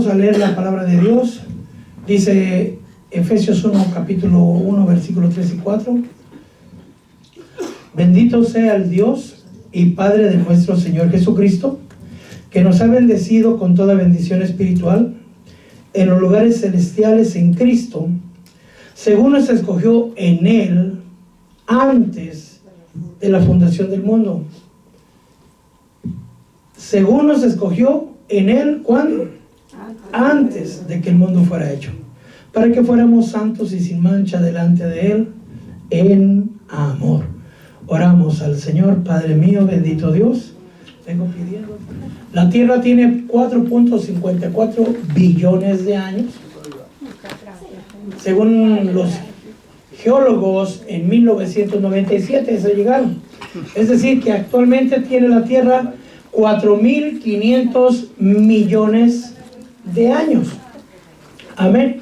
a leer la palabra de Dios. Dice Efesios 1, capítulo 1, versículos 3 y 4. Bendito sea el Dios y Padre de nuestro Señor Jesucristo, que nos ha bendecido con toda bendición espiritual en los lugares celestiales en Cristo, según nos escogió en Él antes de la fundación del mundo. Según nos escogió en Él, ¿cuándo? Antes de que el mundo fuera hecho, para que fuéramos santos y sin mancha delante de Él en amor. Oramos al Señor. Padre mío, bendito Dios, vengo pidiendo. La Tierra tiene 4.54 billones de años. Según los geólogos, en 1997 se llegaron. Es decir, que actualmente tiene la Tierra 4.500 millones de años. Amén.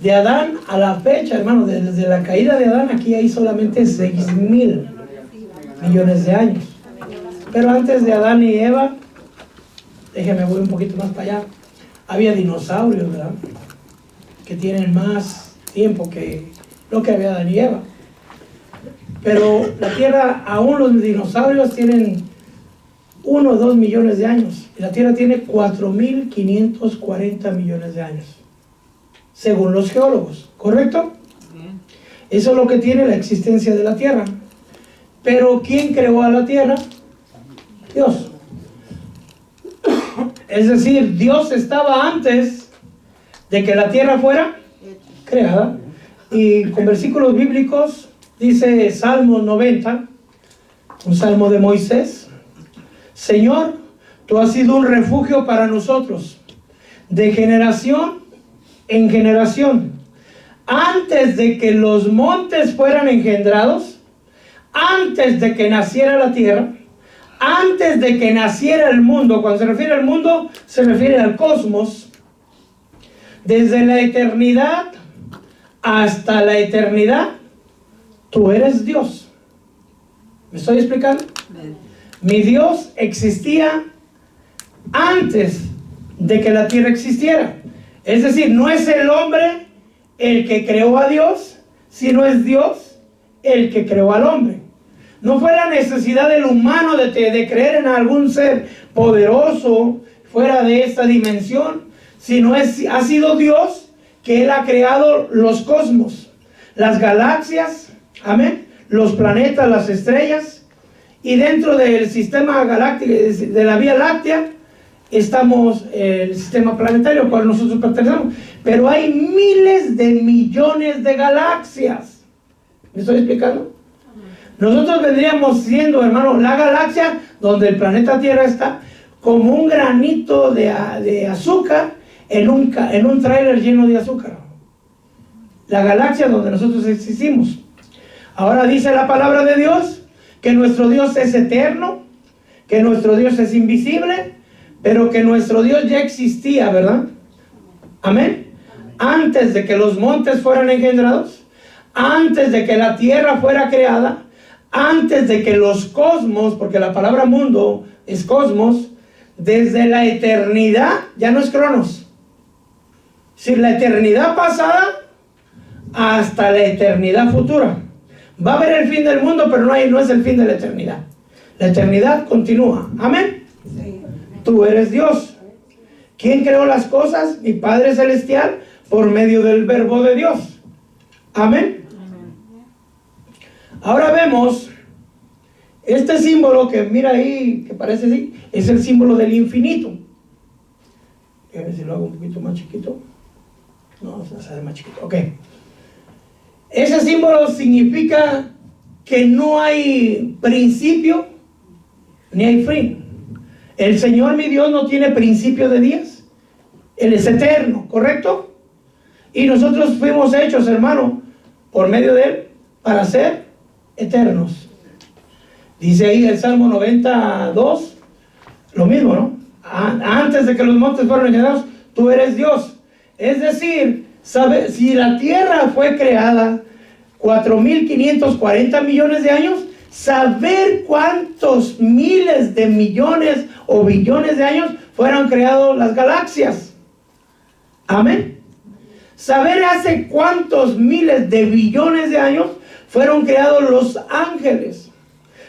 De Adán a la fecha, hermano, desde la caída de Adán, aquí hay solamente 6.000 millones de años. Pero antes de Adán y Eva, déjeme voy un poquito más para allá, había dinosaurios, ¿verdad?, que tienen más tiempo que lo que había Adán y Eva. Pero la Tierra, aún los dinosaurios tienen 1 o 2 millones de años. Y la Tierra tiene 4.540 millones de años, según los geólogos, ¿correcto? Eso es lo que tiene la existencia de la Tierra. Pero ¿quién creó a la Tierra? Dios. Es decir, Dios estaba antes de que la Tierra fuera creada. Y con versículos bíblicos dice Salmo 90, un salmo de Moisés: Señor, tú has sido un refugio para nosotros, de generación en generación. Antes de que los montes fueran engendrados, antes de que naciera la tierra, antes de que naciera el mundo. Cuando se refiere al mundo, se refiere al cosmos. Desde la eternidad hasta la eternidad, tú eres Dios. ¿Me estoy explicando? Mi Dios existía antes de que la tierra existiera. Es decir, no es el hombre el que creó a Dios, sino es Dios el que creó al hombre. No fue la necesidad del humano de creer en algún ser poderoso fuera de esta dimensión, sino ha sido Dios que Él ha creado los cosmos, las galaxias, amén, los planetas, las estrellas, y dentro del sistema galáctico, de la Vía Láctea, estamos el sistema planetario al cual nosotros pertenecemos. Pero hay miles de millones de galaxias. ¿Me estoy explicando? Nosotros vendríamos siendo, hermano, la galaxia donde el planeta Tierra está, como un granito de azúcar en un tráiler lleno de azúcar. La galaxia donde nosotros existimos. Ahora dice la palabra de Dios que nuestro Dios es eterno, que nuestro Dios es invisible, pero que nuestro Dios ya existía, ¿verdad? Amén. Antes de que los montes fueran engendrados, antes de que la tierra fuera creada, antes de que los cosmos, porque la palabra mundo es cosmos, desde la eternidad, ya no es cronos, si la eternidad pasada hasta la eternidad futura. Va a haber el fin del mundo, pero no es el fin de la eternidad. La eternidad continúa. Amén. Sí. Tú eres Dios. ¿Quién creó las cosas? Mi Padre Celestial, por medio del verbo de Dios. Amén. Ahora vemos este símbolo que mira ahí, que parece así, es el símbolo del infinito. A ver si lo hago un poquito más chiquito. No, se hace más chiquito. Ok. Ese símbolo significa que no hay principio ni hay fin. El Señor mi Dios no tiene principio de días. Él es eterno, ¿correcto? Y nosotros fuimos hechos, hermano, por medio de Él, para ser eternos. Dice ahí el Salmo 92, lo mismo, ¿no? Antes de que los montes fueran engendrados, tú eres Dios. Es decir, si la tierra fue creada 4.540 millones de años, saber cuántos miles de millones o billones de años fueron creados las galaxias. Amén. Saber hace cuántos miles de billones de años fueron creados los ángeles,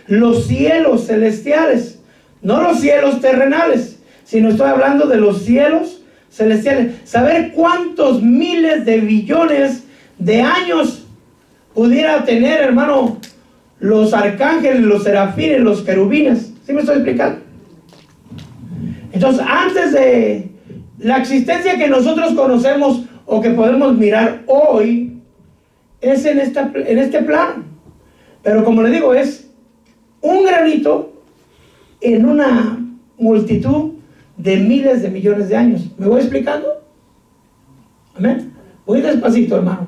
los cielos celestiales, no los cielos terrenales, sino estoy hablando de los cielos celestiales. Saber cuántos miles de billones de años pudiera tener, hermano, los arcángeles, los serafines, los querubines. ¿Sí me estoy explicando? Entonces, antes de la existencia que nosotros conocemos o que podemos mirar hoy, es en este plano. Pero como le digo, es un granito en una multitud de miles de millones de años. ¿Me voy explicando? Amén. Voy despacito, hermano.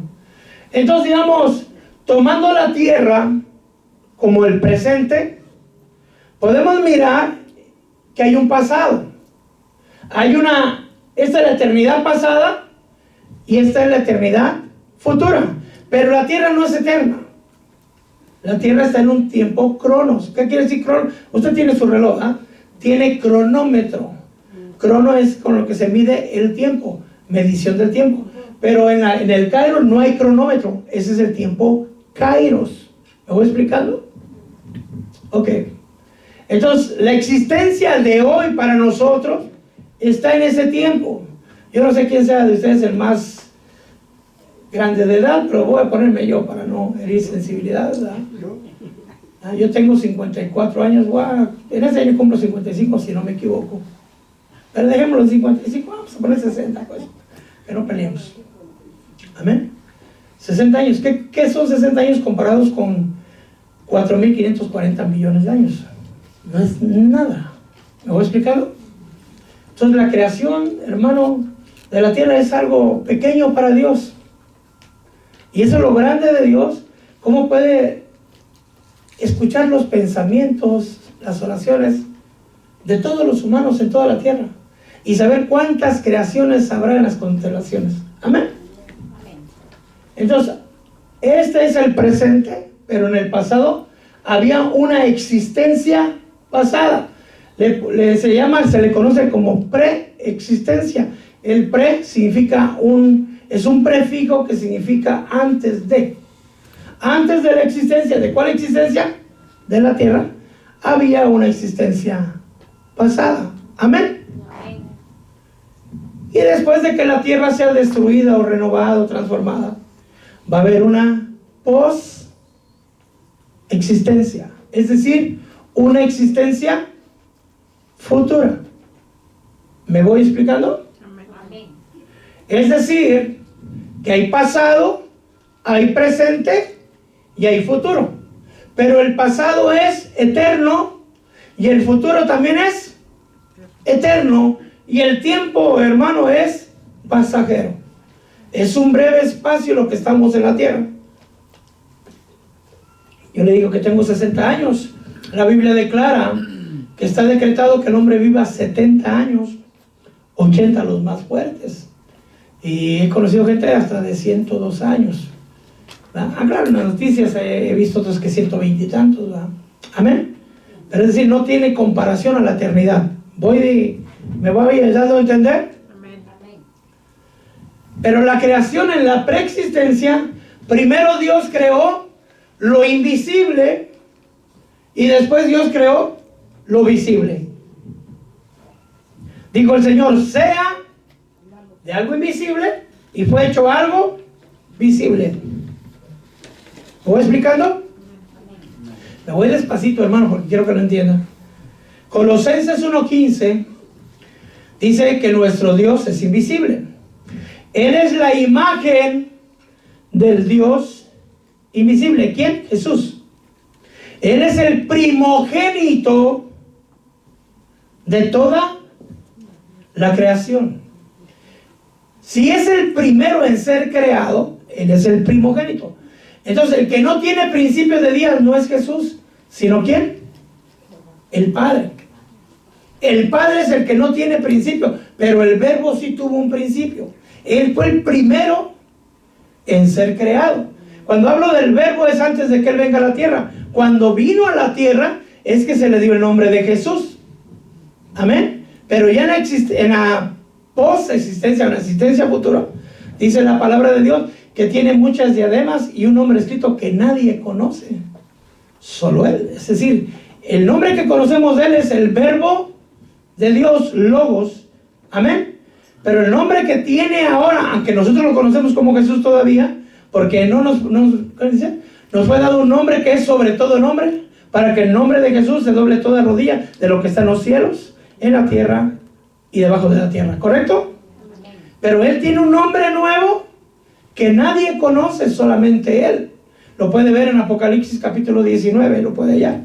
Entonces, digamos, tomando la tierra como el presente, podemos mirar que hay un pasado. Esta es la eternidad pasada y esta es la eternidad futura. Pero la tierra no es eterna. La tierra está en un tiempo cronos. ¿Qué quiere decir cronos? Usted tiene su reloj, ¿eh? Tiene cronómetro. Crono es con lo que se mide el tiempo, medición del tiempo. Pero en el Kairos no hay cronómetro. Ese es el tiempo Kairos. ¿Me voy explicando? Ok. Entonces, la existencia de hoy para nosotros está en ese tiempo. Yo no sé quién sea de ustedes el más grande de edad, pero voy a ponerme yo para no herir sensibilidad, ¿verdad? Yo tengo 54 años, en ese año cumplo 55 si no me equivoco. Pero dejémoslo en 55, vamos a poner 60, pues, que no peleemos. Amén. 60 años, ¿qué son 60 años comparados con 4.540 millones de años? No es nada. ¿Me voy explicando? Entonces la creación, hermano, de la tierra es algo pequeño para Dios. Y eso es lo grande de Dios. ¿Cómo puede escuchar los pensamientos, las oraciones de todos los humanos en toda la tierra? Y saber cuántas creaciones habrá en las constelaciones. Amén. Entonces, este es el presente, pero en el pasado había una existencia pasada. Se le conoce como preexistencia. El pre significa es un prefijo que significa antes de. Antes de la existencia. ¿De cuál existencia? De la tierra. Había una existencia pasada. Amén. Y después de que la tierra sea destruida o renovada o transformada, va a haber una post-existencia. Es decir, una existencia futura. ¿Me voy explicando? Es decir, que hay pasado, hay presente y hay futuro. Pero el pasado es eterno y el futuro también es eterno. Y el tiempo, hermano, es pasajero. Es un breve espacio lo que estamos en la tierra. Yo le digo que tengo 60 años. La Biblia declara que está decretado que el hombre viva 70 años, 80 los más fuertes. Y he conocido gente hasta de 102 años. Claro, en las noticias he visto otros que 120 y tantos. ¿verdad? Amén. Pero es decir, no tiene comparación a la eternidad. ¿Me voy dando a entender? Amén. Pero la creación en la preexistencia, primero Dios creó lo invisible y después Dios creó lo visible. Dijo el Señor, sea de algo invisible y fue hecho algo visible. ¿Me voy explicando? Me voy despacito, hermano, porque quiero que lo entiendan. Colosenses 1:15 dice que nuestro Dios es invisible. Él es la imagen del Dios invisible. ¿Quién? Jesús. Él es el primogénito de toda la creación. Si es el primero en ser creado, Él es el primogénito. Entonces, el que no tiene principio de días no es Jesús, sino ¿quién? El Padre. El Padre es el que no tiene principio, pero el Verbo sí tuvo un principio. Él fue el primero en ser creado. Cuando hablo del Verbo es antes de que Él venga a la tierra. Cuando vino a la tierra es que se le dio el nombre de Jesús. Amén. Pero ya en la post-existencia, una existencia futura. Dice la palabra de Dios que tiene muchas diademas y un nombre escrito que nadie conoce, solo Él. Es decir, el nombre que conocemos de Él es el Verbo de Dios, Logos. Amén. Pero el nombre que tiene ahora, aunque nosotros lo conocemos como Jesús todavía, porque nos fue dado un nombre que es sobre todo nombre, para que el nombre de Jesús se doble toda rodilla de lo que está en los cielos, en la tierra y debajo de la tierra. ¿Correcto? Pero Él tiene un nombre nuevo que nadie conoce, solamente Él. Lo puede ver en Apocalipsis capítulo 19, lo puede hallar.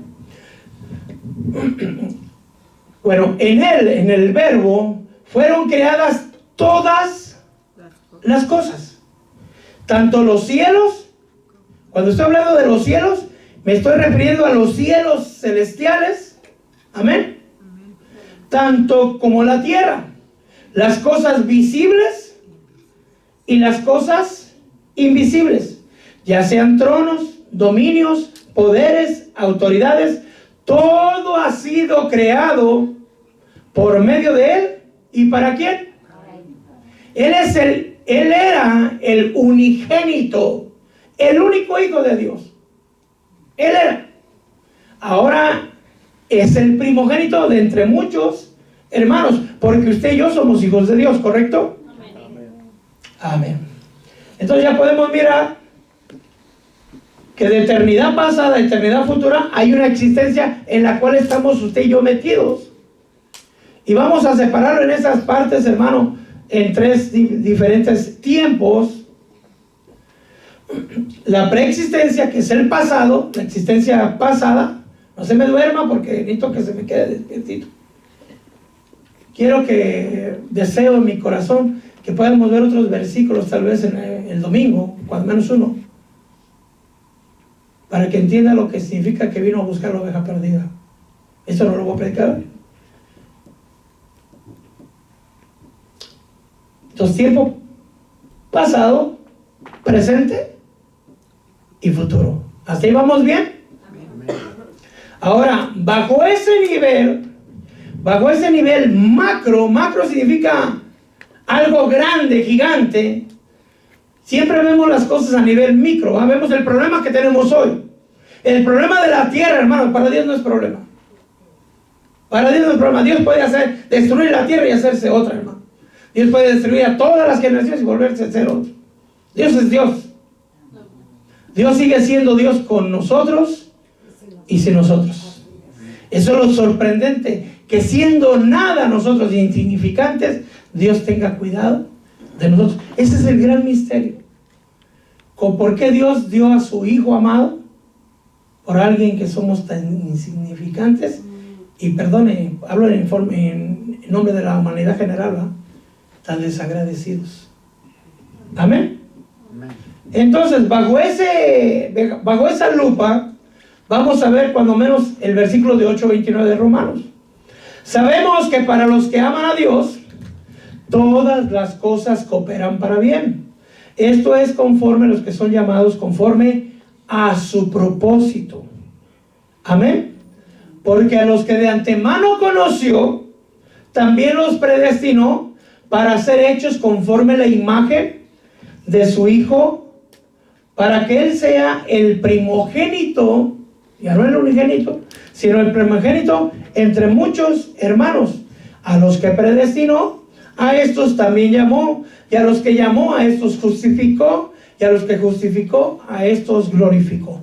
Bueno, en Él, en el Verbo, fueron creadas todas las cosas. Tanto los cielos, cuando estoy hablando de los cielos, me estoy refiriendo a los cielos celestiales. Amén. Tanto como la tierra. Las cosas visibles y las cosas invisibles. Ya sean tronos, dominios, poderes, autoridades. Todo ha sido creado por medio de Él. ¿Y para quién? Él era el unigénito, el único hijo de Dios. Él era. Ahora es el primogénito de entre muchos hermanos, porque usted y yo somos hijos de Dios, ¿correcto? Amén. Amén. Entonces ya podemos mirar que de eternidad pasada a eternidad futura hay una existencia en la cual estamos usted y yo metidos. Y vamos a separarlo en esas partes, hermano, en tres diferentes tiempos. La preexistencia, que es el pasado, la existencia pasada. No se me duerma porque necesito que se me quede despiertito. Quiero que, deseo en mi corazón que podamos ver otros versículos, tal vez en el domingo, cuando menos uno, para que entienda lo que significa que vino a buscar la oveja perdida. Eso no lo voy a predicar. Entonces, tiempo pasado, presente y futuro. ¿Hasta ahí vamos bien? Amén. Ahora, bajo ese nivel macro significa algo grande, gigante. Siempre vemos las cosas a nivel micro, ¿va? Vemos el problema que tenemos hoy. El problema de la tierra, hermano, para Dios no es problema. Para Dios no es problema. Dios puede destruir la tierra y hacerse otra, hermano. Dios puede destruir a todas las generaciones y volverse a ser otro. Dios es Dios. Dios sigue siendo Dios con nosotros y sin nosotros. Eso es lo sorprendente, que siendo nada nosotros insignificantes, Dios tenga cuidado de nosotros. Ese es el gran misterio. ¿Por qué Dios dio a su Hijo amado por alguien que somos tan insignificantes? Y perdone, hablo en nombre de la humanidad general, ¿verdad? Tan desagradecidos. Amén. Entonces, bajo esa lupa, vamos a ver cuando menos el versículo de 8:29 de Romanos. Sabemos que para los que aman a Dios, todas las cosas cooperan para bien. Esto es conforme a los que son llamados conforme a su propósito. Amén. Porque a los que de antemano conoció, también los predestinó para ser hechos conforme a la imagen de su Hijo, para que Él sea el primogénito, ya no el unigénito, sino el primogénito entre muchos hermanos. A los que predestinó, a estos también llamó, y a los que llamó, a estos justificó, y a los que justificó, a estos glorificó.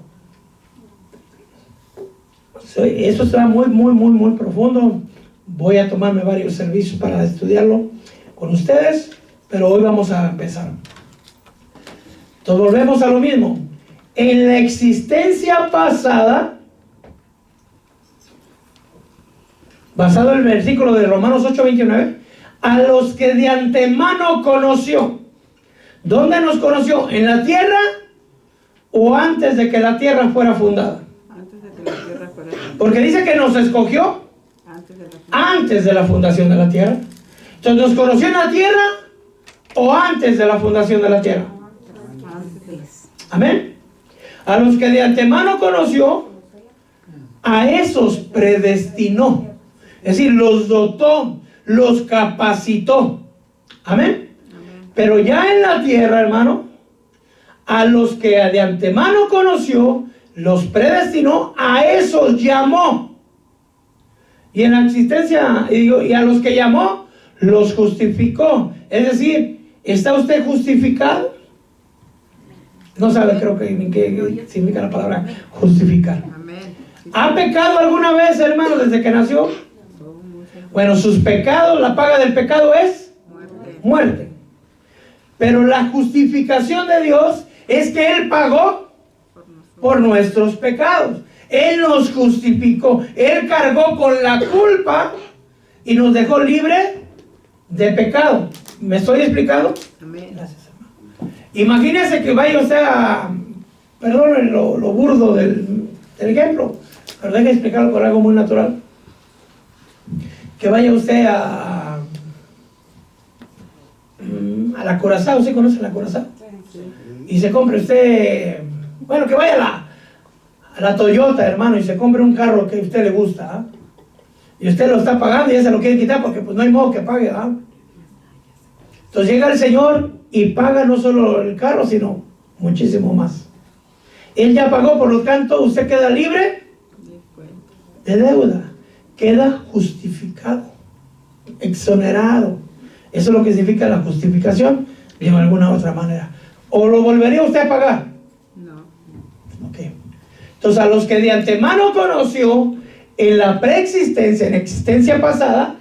Esto está muy profundo. Voy a tomarme varios servicios para estudiarlo con ustedes, pero hoy vamos a empezar. Entonces volvemos a lo mismo. En la existencia pasada, basado en el versículo de Romanos 8:29, a los que de antemano conoció. ¿Dónde nos conoció? ¿En la tierra o antes de que la tierra fuera fundada? Antes de que la tierra fuera fundada. Porque dice que nos escogió antes de la fundación de la tierra. Entonces, ¿nos conoció en la tierra o antes de la fundación de la tierra? Amén. A los que de antemano conoció, a esos predestinó. Es decir, los dotó, los capacitó. Amén. Pero ya en la tierra, hermano, a los que de antemano conoció, los predestinó, a esos llamó. Y en la existencia, y a los que llamó, los justificó. Es decir, ¿está usted justificado? No sabe, creo que ni qué significa la palabra justificar. ¿Ha pecado alguna vez, hermano, desde que nació? Bueno, sus pecados, la paga del pecado es muerte. Pero la justificación de Dios es que Él pagó por nuestros pecados. Él nos justificó. Él cargó con la culpa y nos dejó libre de pecado. ¿Me estoy explicando? Amén. Gracias, hermano. Imagínese que vaya usted a... Perdón lo burdo del ejemplo, pero déjeme explicarlo por algo muy natural. Que vaya usted a la Curazao, ¿sí conoce la Curazao? Y se compre usted, bueno, que vaya a la Toyota, hermano, y se compre un carro que a usted le gusta, ¿ah? Y usted lo está pagando y ya se lo quiere quitar porque pues no hay modo que pague, ¿ah? Entonces llega el Señor y paga no solo el carro, sino muchísimo más. Él ya pagó, por lo tanto, usted queda libre de deuda, queda justificado, exonerado. Eso es lo que significa la justificación, de alguna otra manera. ¿O lo volvería usted a pagar? No. Ok. Entonces, a los que de antemano conoció en la preexistencia, en existencia pasada,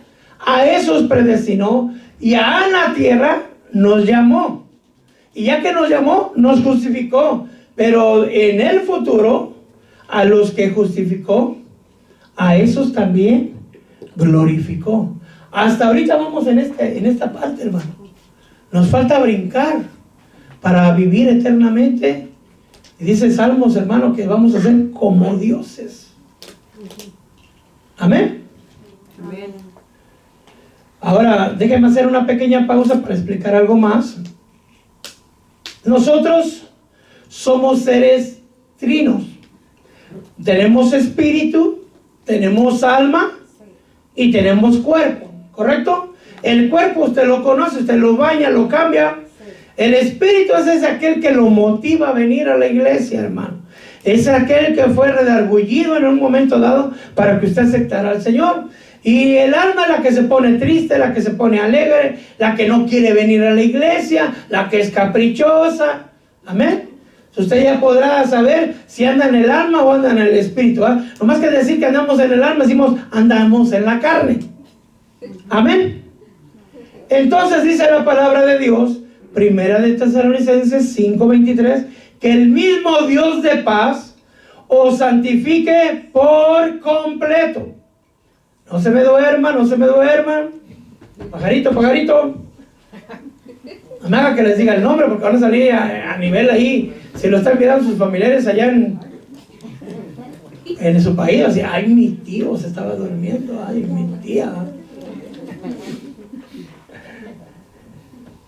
a esos predestinó, y a la tierra nos llamó. Y ya que nos llamó, nos justificó. Pero en el futuro, a los que justificó, a esos también glorificó. Hasta ahorita vamos en esta parte, hermano. Nos falta brincar para vivir eternamente. Y dice Salmos, hermano, que vamos a ser como dioses. Amén. Amén. Ahora, déjenme hacer una pequeña pausa para explicar algo más. Nosotros somos seres trinos. Tenemos espíritu, tenemos alma y tenemos cuerpo, ¿correcto? El cuerpo usted lo conoce, usted lo baña, lo cambia. El espíritu es aquel que lo motiva a venir a la iglesia, hermano. Es aquel que fue redargullido en un momento dado para que usted aceptara al Señor. Y el alma es la que se pone triste, la que se pone alegre, la que no quiere venir a la iglesia, la que es caprichosa. Amén. Usted ya podrá saber si anda en el alma o anda en el espíritu, ¿eh? No más que decir que andamos en el alma, decimos andamos en la carne. Amén. Entonces dice la palabra de Dios, Primera de Tesalonicenses 5:23, que el mismo Dios de paz os santifique por completo. No se me duerma, no se me duerma. Pajarito, pajarito. No me haga que les diga el nombre porque van a salir a nivel ahí. Si lo están mirando sus familiares allá en su país, así, ay, mi tío se estaba durmiendo, ay, mi tía.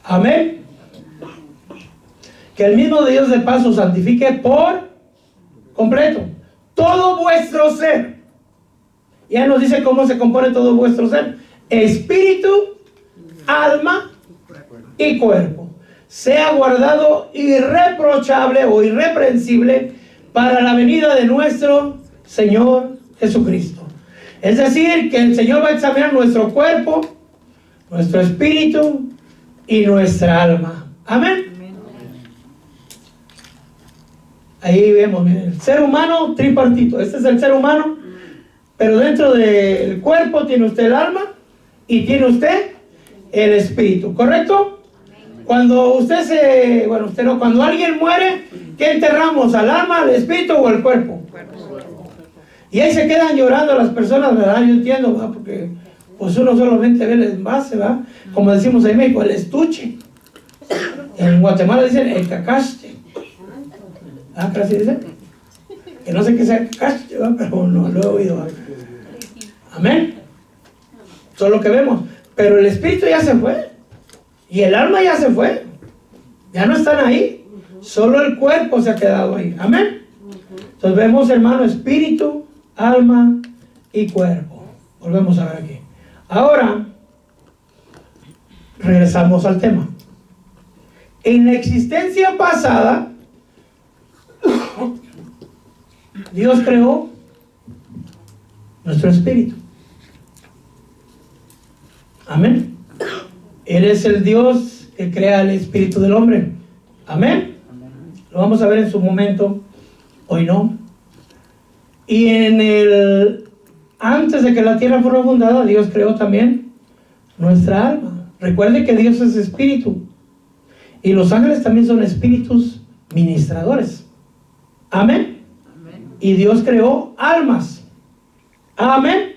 Amén. Que el mismo Dios de paz os santifique por completo. Todo vuestro ser. Ya nos dice cómo se compone todo vuestro ser. Espíritu, alma y cuerpo. Sea guardado irreprochable o irreprensible para la venida de nuestro Señor Jesucristo. Es decir, que el Señor va a examinar nuestro cuerpo, nuestro espíritu y nuestra alma. Amén. Ahí vemos, miren, el ser humano tripartito. Este es el ser humano, pero dentro del cuerpo tiene usted el alma y tiene usted el espíritu, ¿correcto? Cuando cuando alguien muere, ¿qué enterramos? ¿Al alma, al espíritu o al cuerpo? Y ahí se quedan llorando las personas, ¿verdad? Yo entiendo, ¿verdad? Porque pues uno solamente ve el envase, ¿verdad? Como decimos en México, el estuche. En Guatemala dicen el cacaste. ¿Ah, casi dicen? Que no sé qué sea cacaste, ¿verdad? Pero no lo he oído, ¿verdad? Amén. Eso es lo que vemos. Pero el espíritu ya se fue. Y el alma ya se fue. Ya no están ahí. Solo el cuerpo se ha quedado ahí. Amén. Entonces vemos, hermano, espíritu, alma y cuerpo. Volvemos a ver aquí. Ahora, Regresamos al tema. En la existencia pasada, Dios creó nuestro espíritu. Amén. Él es el Dios que crea el espíritu del hombre. Amén. Lo vamos a ver en su momento. Hoy no. Y antes de que la tierra fuera fundada, Dios creó también nuestra alma. Recuerde que Dios es espíritu. Y los ángeles también son espíritus ministradores. Amén. Y Dios creó almas. Amén.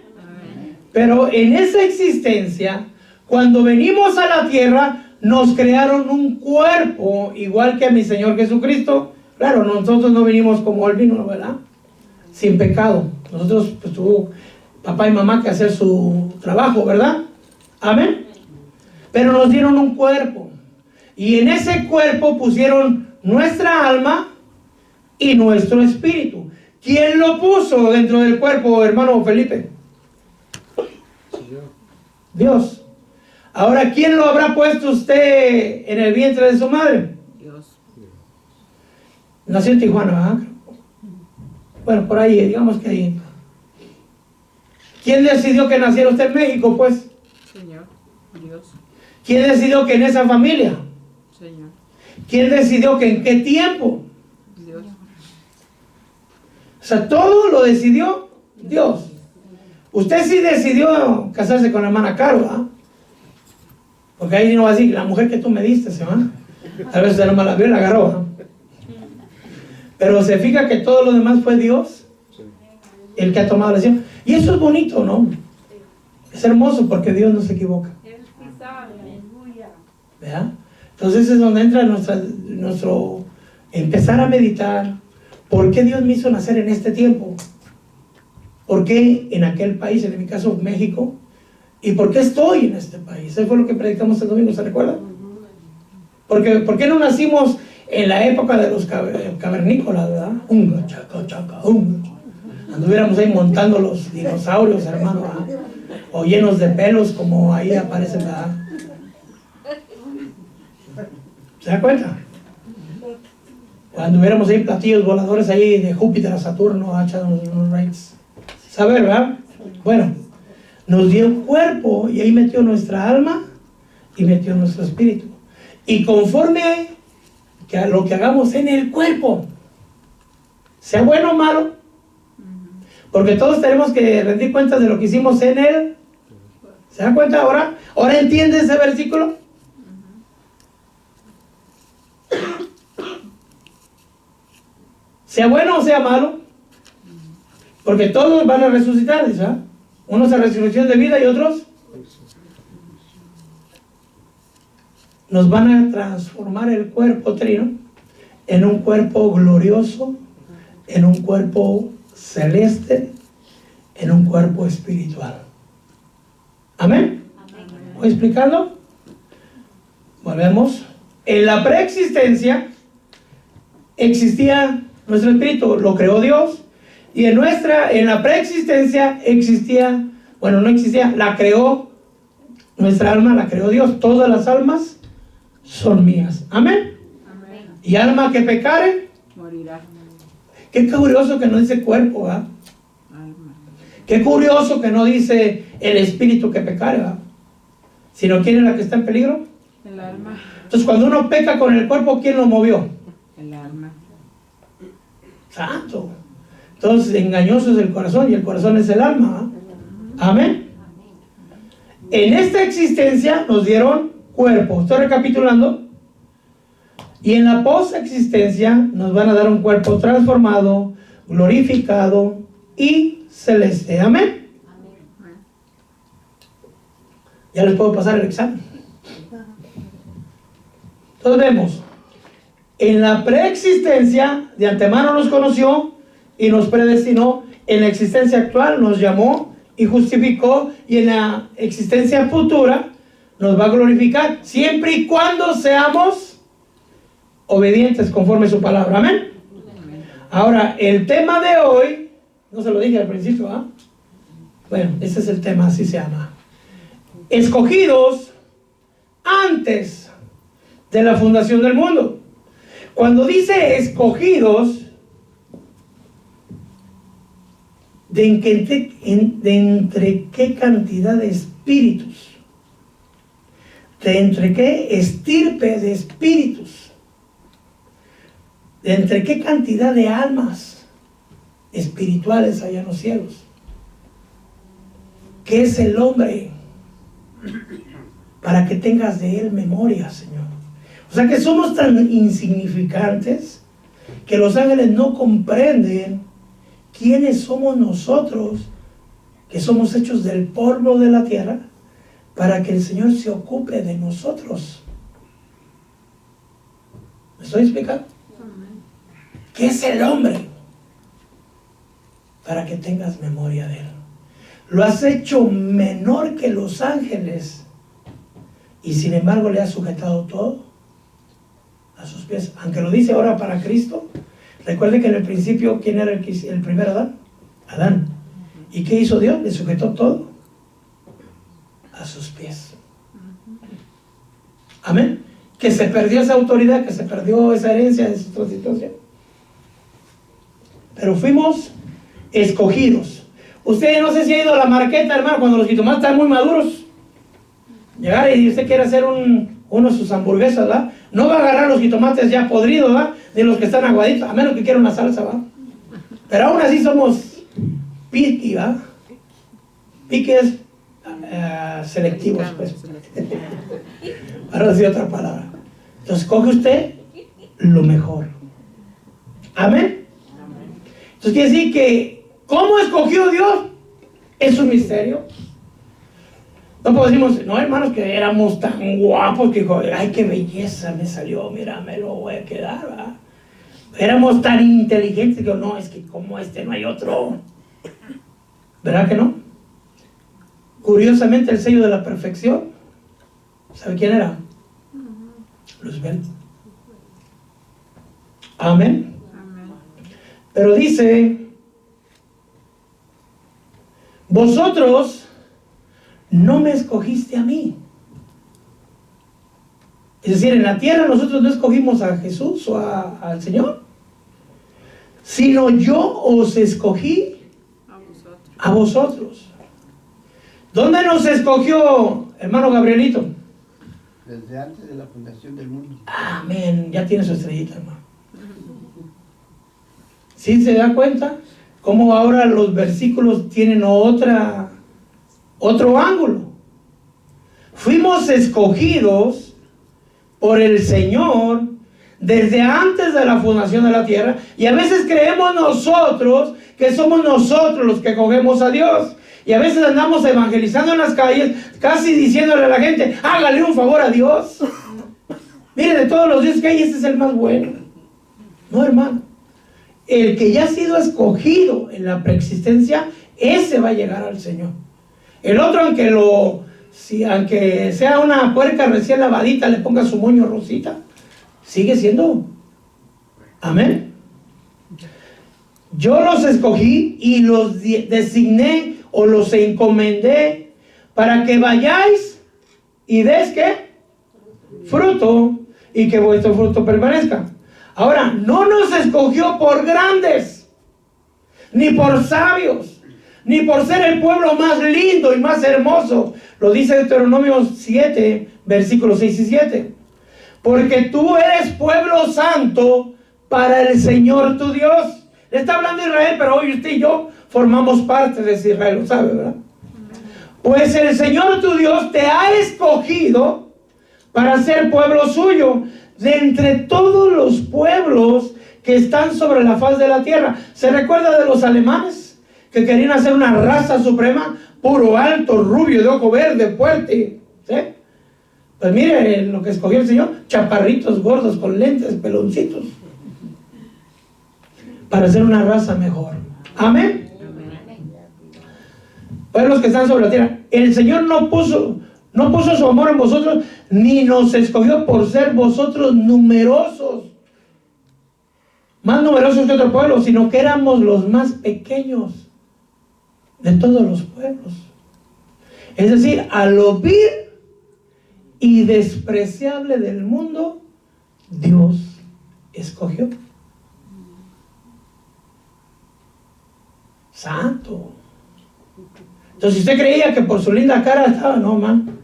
Pero en esa existencia, cuando venimos a la tierra, nos crearon un cuerpo, igual que a mi Señor Jesucristo. Claro, nosotros no vinimos como Él vino, ¿verdad? Sin pecado. Nosotros pues tuvo papá y mamá que hacer su trabajo, ¿verdad? Amén. Pero nos dieron un cuerpo. Y en ese cuerpo pusieron nuestra alma y nuestro espíritu. ¿Quién lo puso dentro del cuerpo, hermano Felipe? Dios. Ahora, ¿quién lo habrá puesto usted en el vientre de su madre? Dios. Nació en Tijuana, ¿verdad? Bueno, por ahí, digamos que ahí. ¿Quién decidió que naciera usted en México, pues? Señor. Dios. ¿Quién decidió que en esa familia? Señor. ¿Quién decidió que en qué tiempo? Dios. O sea, todo lo decidió Dios. Usted sí decidió casarse con la hermana Caro, ¿verdad? Porque ahí no va a decir, la mujer que tú me diste, ¿se va? A veces se no la vio y la agarró, ¿no? Pero se fija que todo lo demás fue Dios el que ha tomado la decisión. Y eso es bonito, ¿no? Es hermoso porque Dios no se equivoca. ¿Verdad? Entonces es donde entra nuestro empezar a meditar. ¿Por qué Dios me hizo nacer en este tiempo? ¿Por qué en aquel país, en mi caso México? ¿Y por qué estoy en este país? Eso fue lo que predicamos el domingo, ¿se recuerda? Porque, ¿por qué no nacimos en la época de los cavernícolas, verdad? Unga, chaca, chaca, unga. Anduviéramos ahí montando los dinosaurios, hermano, ¿verdad? O llenos de pelos, como ahí aparecen, ¿verdad? ¿Se da cuenta? Cuando hubiéramos ahí platillos voladores ahí de Júpiter a Saturno, echados unos raids. ¿Saber, verdad? Bueno, nos dio un cuerpo y ahí metió nuestra alma y metió nuestro espíritu. Y conforme a lo que hagamos en el cuerpo, sea bueno o malo, porque todos tenemos que rendir cuentas de lo que hicimos en él. ¿Se dan cuenta ahora? ¿Ahora entiende ese versículo? Sea bueno o sea malo, porque todos van a resucitar, ¿sabes? Unos a resurrección de vida y otros nos van a transformar el cuerpo trino en un cuerpo glorioso, en un cuerpo celeste, en un cuerpo espiritual. ¿Amén? ¿Voy explicando? Volvemos. En la preexistencia existía nuestro espíritu, lo creó Dios. Y en la preexistencia existía, bueno, no existía, la creó, nuestra alma la creó Dios. Todas las almas son mías. Amén. Amén. Y alma que pecare, Morirá. qué curioso que no dice cuerpo, ¿verdad? Alma. Qué curioso que no dice el espíritu que pecare, ¿verdad? Sino quién es la que está en peligro. El alma. Entonces cuando uno peca con el cuerpo, ¿quién lo movió? El alma. Santo. Entonces engañoso es el corazón y el corazón es el alma, ¿eh? Amén. En esta existencia nos dieron cuerpo. Estoy recapitulando. Y en la post-existencia nos van a dar un cuerpo transformado, glorificado y celeste. Amén. Ya les puedo pasar el examen. Entonces vemos. En la preexistencia, de antemano nos conoció y nos predestinó. En la existencia actual nos llamó y justificó. Y en la existencia futura nos va a glorificar, siempre y cuando seamos obedientes conforme a su palabra. Amén. Ahora, el tema de hoy, no se lo dije al principio, ¿ah? Bueno, ese es el tema, así se llama. Escogidos antes de la fundación del mundo. Cuando dice escogidos, de entre qué cantidad de espíritus, de entre qué estirpe de espíritus, de entre qué cantidad de almas espirituales hay en los cielos. ¿Qué es el hombre? Para que tengas de él memoria, Señor. O sea que somos tan insignificantes que los ángeles no comprenden quiénes somos nosotros, que somos hechos del polvo de la tierra, para que el Señor se ocupe de nosotros. ¿Me estoy explicando? ¿Qué es el hombre? Para que tengas memoria de él. Lo has hecho menor que los ángeles y sin embargo le has sujetado todo a sus pies. Aunque lo dice ahora para Cristo. Recuerde que en el principio, ¿quién era el primer Adán? Adán. ¿Y qué hizo Dios? Le sujetó todo a sus pies. Amén. Que se perdió esa autoridad, que se perdió esa herencia de su situación. Pero fuimos escogidos. Usted no sé si ha ido a la marqueta, hermano, cuando los jitomates están muy maduros. Llegar y usted quiere hacer uno de sus hamburguesas, ¿verdad? No va a agarrar los jitomates ya podridos, ¿verdad? Ni los que están aguaditos, a menos que quiera una salsa, ¿verdad? Pero aún así somos picky, ¿verdad? Picky es selectivos, pues. Para decir otra palabra. Entonces coge usted lo mejor. Amén. Entonces quiere decir que ¿cómo escogió Dios? Es un misterio. No podemos decir, no, hermanos, que éramos tan guapos que, ay, qué belleza me salió, mira, me lo voy a quedar, ¿verdad? Éramos tan inteligentes que no, es que como no hay otro. ¿Verdad que no? Curiosamente, el sello de la perfección, ¿sabe quién era? Luzbel. Amén. Pero dice, vosotros no me escogiste a mí. Es decir, en la tierra nosotros no escogimos a Jesús o al Señor, sino yo os escogí a vosotros. ¿Dónde nos escogió, hermano Gabrielito? Desde antes de la fundación del mundo. Amén, ya tiene su estrellita, hermano. ¿Sí se da cuenta? Cómo ahora los versículos tienen otro ángulo. Fuimos escogidos por el Señor desde antes de la fundación de la tierra, y a veces creemos nosotros que somos nosotros los que cogemos a Dios, y a veces andamos evangelizando en las calles casi diciéndole a la gente, hágale un favor a Dios. Mire, de todos los dioses que hay, este es el más bueno. No, hermano, el que ya ha sido escogido en la preexistencia, ese va a llegar al Señor. El otro, aunque sea una puerca recién lavadita, le ponga su moño rosita, sigue siendo. Amén. Yo los escogí y los designé o los encomendé para que vayáis y des ¿qué? Fruto, y que vuestro fruto permanezca. Ahora, no nos escogió por grandes, ni por sabios, ni por ser el pueblo más lindo y más hermoso. Lo dice Deuteronomio 7, versículos 6 y 7. Porque tú eres pueblo santo para el Señor tu Dios. Le está hablando Israel, pero hoy usted y yo formamos parte de ese Israel, lo sabe, ¿verdad? Pues el Señor tu Dios te ha escogido para ser pueblo suyo de entre todos los pueblos que están sobre la faz de la tierra. ¿Se recuerda de los alemanes que querían hacer una raza suprema? Puro, alto, rubio, de ojo verde, fuerte, ¿sí? Pues mire lo que escogió el Señor: chaparritos, gordos, con lentes, peloncitos, para hacer una raza mejor. Amén. Pueblos que están sobre la tierra. El Señor no puso su amor en vosotros, ni nos escogió por ser vosotros numerosos, más numerosos que otro pueblo, sino que éramos los más pequeños de todos los pueblos. Es decir, al oír y despreciable del mundo, Dios escogió. Santo. Entonces, si usted creía que por su linda cara estaba, no, man.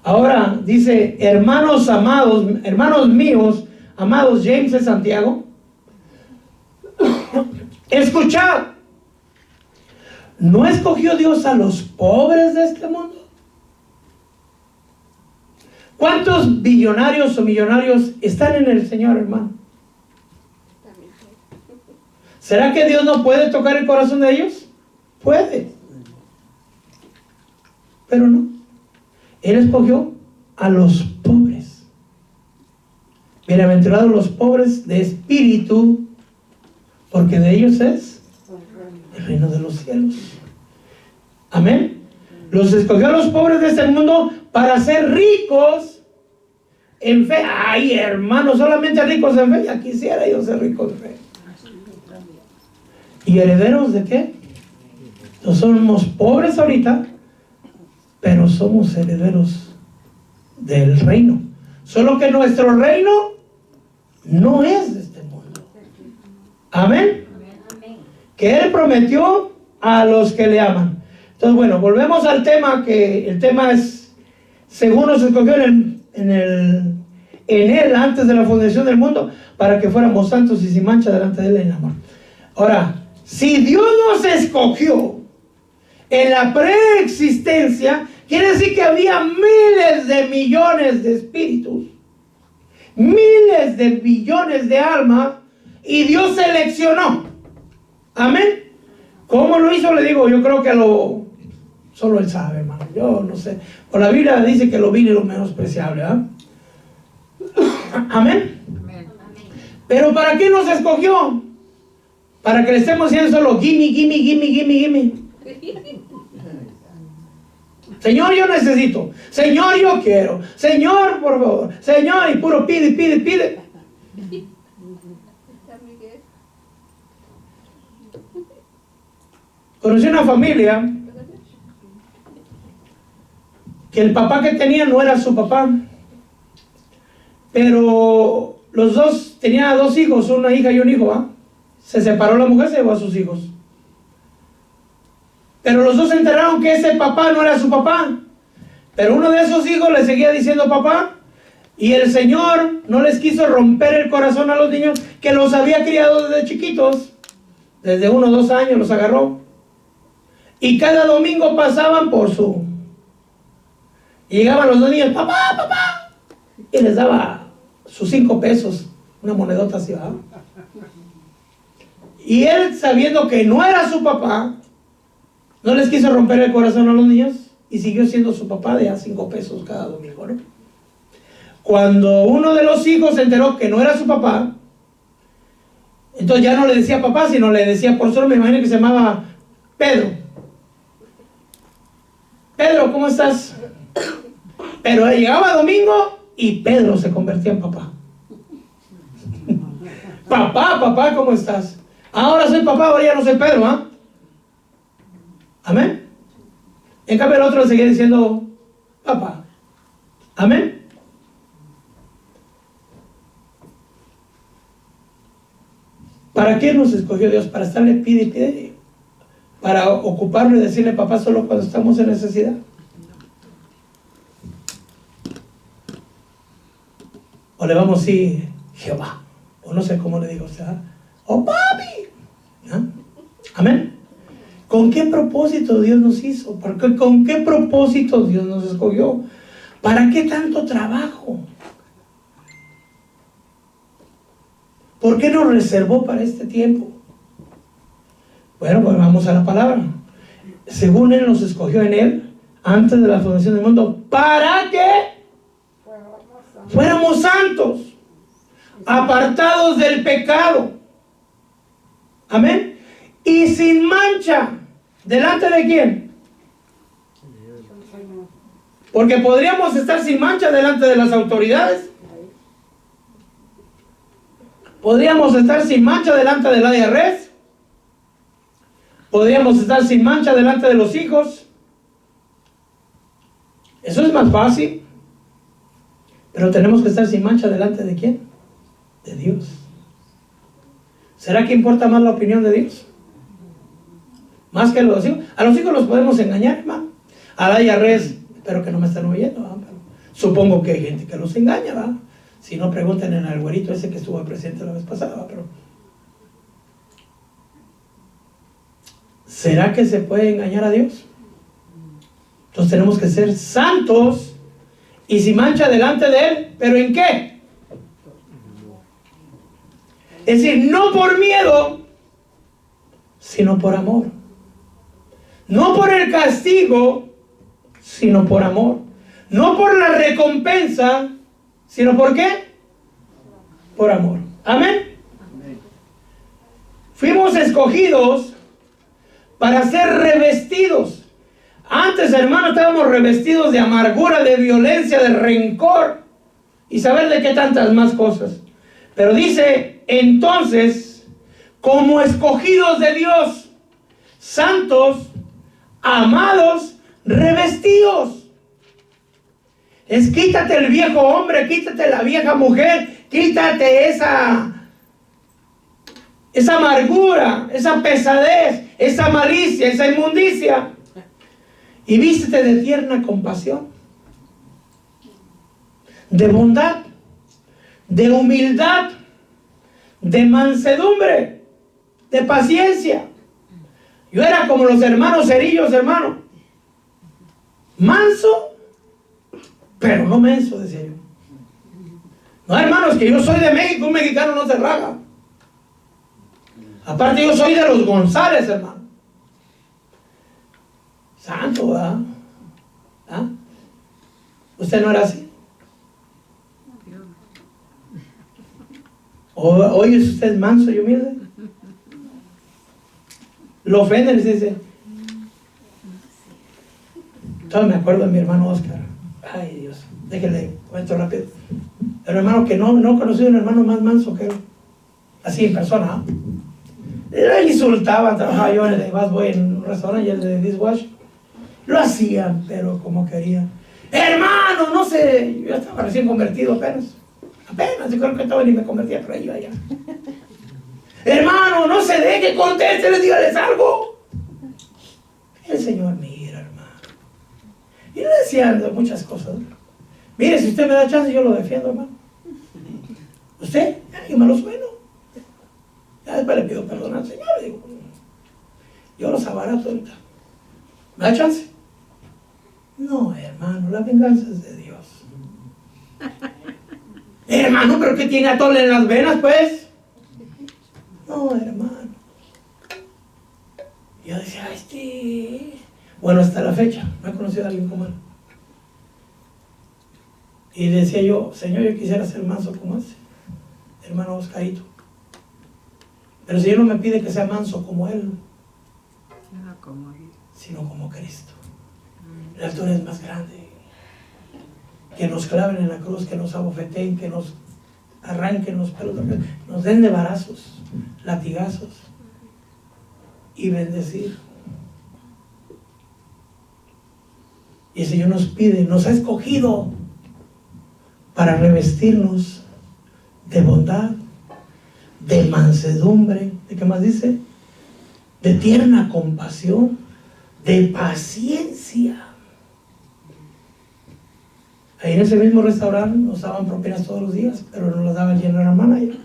Ahora dice, hermanos amados, hermanos míos, amados, James de Santiago, escuchad, ¿no escogió Dios a los pobres de este mundo? ¿Cuántos billonarios o millonarios están en el Señor, hermano? ¿Será que Dios no puede tocar el corazón de ellos? Puede. Pero no. Él escogió a los pobres. Bienaventurados los pobres de espíritu, porque de ellos es el reino de los cielos. Amén. Los escogió a los pobres de este mundo para ser ricos en fe. Ay, hermano, solamente ricos en fe. Ya quisiera yo ser rico en fe. ¿Y herederos de qué? No somos pobres ahorita, pero somos herederos del reino. Solo que nuestro reino no es de este mundo. Amén. Que Él prometió a los que le aman. Entonces, bueno, volvemos al tema, que el tema es, según nos escogió en Él antes de la fundación del mundo, para que fuéramos santos y sin mancha delante de Él en amor. Ahora, si Dios nos escogió en la preexistencia, quiere decir que había miles de millones de espíritus, miles de billones de almas, y Dios seleccionó. Amén. ¿Cómo lo hizo? Le digo, yo creo que solo Él sabe, hermano. Yo no sé. Por la Biblia dice que lo vil y lo menospreciable, ¿ah? Amén. Pero ¿para qué nos escogió? Para que le estemos diciendo solo gimme, gimme, gimme, gimme, gimme. Señor, yo necesito. Señor, yo quiero. Señor, por favor. Señor, y puro pide, pide, pide. Conocí una familia que el papá que tenía no era su papá, pero los dos, tenía dos hijos, una hija y un hijo, ¿ah? Se separó la mujer, se llevó a sus hijos. Pero los dos se enteraron que ese papá no era su papá. Pero uno de esos hijos le seguía diciendo papá. Y el Señor no les quiso romper el corazón a los niños, que los había criado desde chiquitos. Desde 1 o 2 años los agarró. Y cada domingo pasaban por su... Y llegaban los dos niños, papá, papá. Y les daba sus 5 pesos, una monedota así, ¿verdad? Y él, sabiendo que no era su papá, no les quiso romper el corazón a los niños y siguió siendo su papá de a 5 pesos cada domingo, ¿no? Cuando uno de los hijos se enteró que no era su papá, entonces ya no le decía papá, sino le decía por solo, me imagino que se llamaba Pedro. Pedro, ¿cómo estás? Pero llegaba domingo y Pedro se convertía en papá. Papá, papá, ¿cómo estás? Ahora soy papá, ahora ya no soy Pedro, ¿ah? Amén. En cambio el otro le seguía diciendo papá. Amén. ¿Para qué nos escogió Dios? Para estarle pide y pide, para ocuparlo y decirle papá solo cuando estamos en necesidad. O le vamos a decir Jehová, o no sé cómo le digo, o sea, oh papi. ¿Ah? Amén. ¿Con qué propósito Dios nos hizo? ¿Con qué propósito Dios nos escogió? ¿Para qué tanto trabajo? ¿Por qué nos reservó para este tiempo? Bueno, pues vamos a la palabra. Según Él nos escogió en Él, antes de la fundación del mundo, para que fuéramos santos, apartados del pecado. Amén. Y sin mancha. ¿Delante de quién? Porque podríamos estar sin mancha delante de las autoridades. Podríamos estar sin mancha delante de la IRS. Podríamos estar sin mancha delante de los hijos. Eso es más fácil. Pero tenemos que estar sin mancha delante de ¿quién? De Dios. ¿Será que importa más la opinión de Dios? Más que los hijos. A los hijos los podemos engañar, hermano. A la IRS, espero que no me estén oyendo, ¿verdad? Pero supongo que hay gente que los engaña, ¿verdad? Si no, pregunten al güerito ese que estuvo presente la vez pasada, ¿verdad? Pero ¿será que se puede engañar a Dios? Entonces tenemos que ser santos y sin mancha delante de Él. ¿Pero en qué? Es decir, no por miedo, sino por amor. No por el castigo, sino por amor. No por la recompensa, sino por ¿qué? Por amor. Amén. Fuimos escogidos para ser revestidos. Antes, hermano, estábamos revestidos de amargura, de violencia, de rencor y saber de qué tantas más cosas. Pero dice, entonces, como escogidos de Dios, santos, amados, revestidos. Es quítate el viejo hombre, quítate la vieja mujer, quítate esa amargura, esa pesadez, esa malicia, esa inmundicia. Y vístete de tierna compasión, de bondad, de humildad, de mansedumbre, de paciencia. Yo era como los hermanos Cerillos, hermano. Manso, pero no menso, decía yo. No, hermanos, que yo soy de México, un mexicano no se raga. Aparte yo soy de los González, hermano. Santo, ¿verdad? ¿Ah? ¿Usted no era así? ¿Hoy es usted manso y humilde? Lo ofenden y dice. Todavía me acuerdo de mi hermano Oscar. Ay, Dios, déjenle cuento rápido. El hermano que no he conocido un hermano más manso que él. Así en persona. Le insultaban, trabajaba yo en el busboy en un restaurante y el de dishwash. Lo hacían, pero como querían. Hermano, no sé, yo estaba recién convertido apenas, yo creo que todavía ni me convertía, pero ahí iba ya. Hermano, no se deje, contésteles, dígales algo. El Señor mira, hermano. Y le decían muchas cosas. Mire, si usted me da chance, yo lo defiendo, hermano. ¿Usted? Yo me lo sueno. Ya después le pido perdón al Señor, digo, yo los abarato ahorita. ¿Me da chance? No, hermano, la venganza es de Dios. Hermano, ¿pero qué tiene atole en las venas, pues? No, hermano. Yo decía, bueno, hasta la fecha, no he conocido a alguien como él. Y decía yo, Señor, yo quisiera ser manso como ese hermano Oscarito. Pero el Señor no me pide que sea manso como él, sino como Cristo. La altura es más grande. Que nos claven en la cruz, que nos abofeteen, que nos arranquen los pelos, nos den de varazos, latigazos y bendecir. Y el Señor nos pide, nos ha escogido para revestirnos de bondad, de mansedumbre, ¿de qué más dice? De tierna compasión, de paciencia. Ahí en ese mismo restaurante nos daban propinas todos los días, pero no las daba el general manager,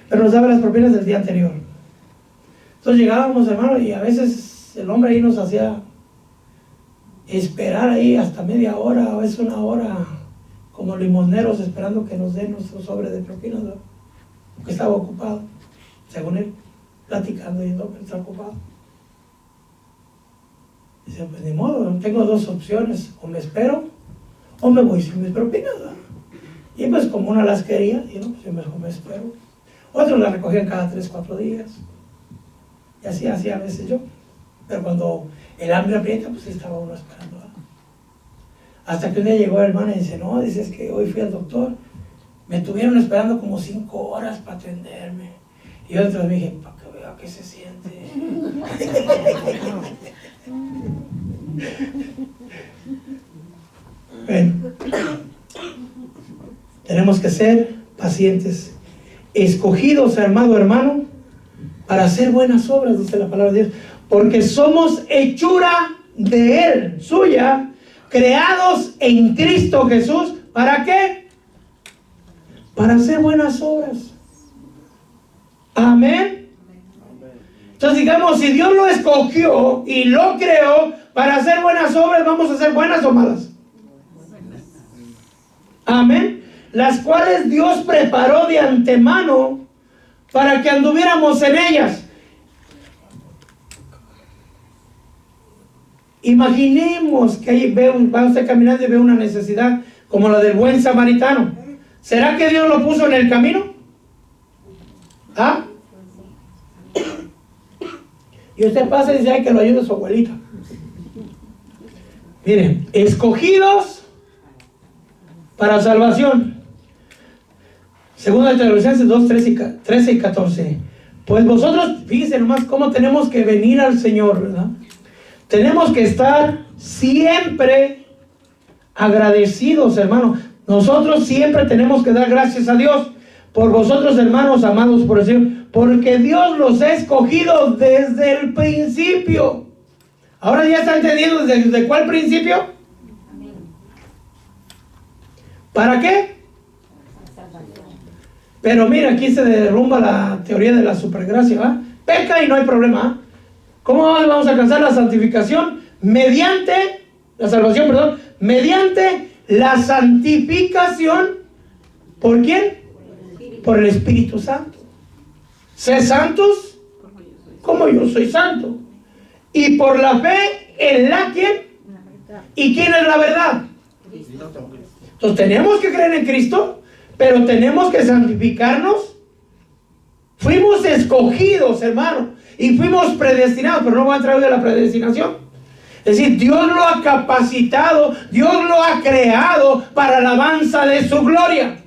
pero nos daba las propinas del día anterior. Entonces llegábamos, hermano, y a veces el hombre ahí nos hacía esperar ahí hasta media hora, a veces una hora, como limosneros, esperando que nos den nuestro sobre de propinas, ¿no? Porque estaba ocupado, según él, platicando y no, pero está ocupado. Dice, pues ni modo, tengo dos opciones, o me espero o me voy sin mis propinas, ¿verdad? Y pues como una las quería, y no, pues yo mejor me espero. Otros las recogían cada 3-4 días. Y así hacía a veces yo. Pero cuando el hambre aprieta, pues estaba uno esperando, ¿verdad? Hasta que un día llegó el hermano y dice, no, dices que hoy fui al doctor, me estuvieron esperando como 5 horas para atenderme. Y yo detrás me dije, para que vea qué se siente. Bueno, tenemos que ser pacientes, escogidos, hermano, para hacer buenas obras, dice la palabra de Dios, porque somos hechura de Él, suya, creados en Cristo Jesús. ¿Para qué? Para hacer buenas obras. Amén. Entonces, digamos, si Dios lo escogió y lo creó para hacer buenas obras, ¿vamos a hacer buenas o malas? Amén. Las cuales Dios preparó de antemano para que anduviéramos en ellas. Imaginemos que ahí va usted caminando y ve una necesidad como la del buen samaritano. ¿Será que Dios lo puso en el camino? ¿Ah? Y usted pasa y dice, ay, que lo ayude su abuelita. Miren, escogidos para salvación. Segunda de Tesalonicenses 2, 13 y 14. Pues vosotros, fíjense nomás cómo tenemos que venir al Señor, ¿verdad? Tenemos que estar siempre agradecidos, hermanos. Nosotros siempre tenemos que dar gracias a Dios por vosotros, hermanos amados por el Señor, porque Dios los ha escogido desde el principio. Ahora ya está entendiendo desde cuál principio. ¿Para qué? Pero mira, aquí se derrumba la teoría de la supergracia, ¿va? Peca y no hay problema, ¿eh? ¿Cómo vamos a alcanzar la santificación? Mediante la salvación, perdón, mediante la santificación. ¿Por quién? Por el Espíritu Santo. Sé santos como yo soy santo. Y por la fe en la ¿quién? ¿Y quién es la verdad? Entonces tenemos que creer en Cristo, pero tenemos que santificarnos. Fuimos escogidos, hermano, y fuimos predestinados, pero no voy a entrar hoy a la predestinación. Es decir, Dios lo ha capacitado, Dios lo ha creado para la alabanza de su gloria.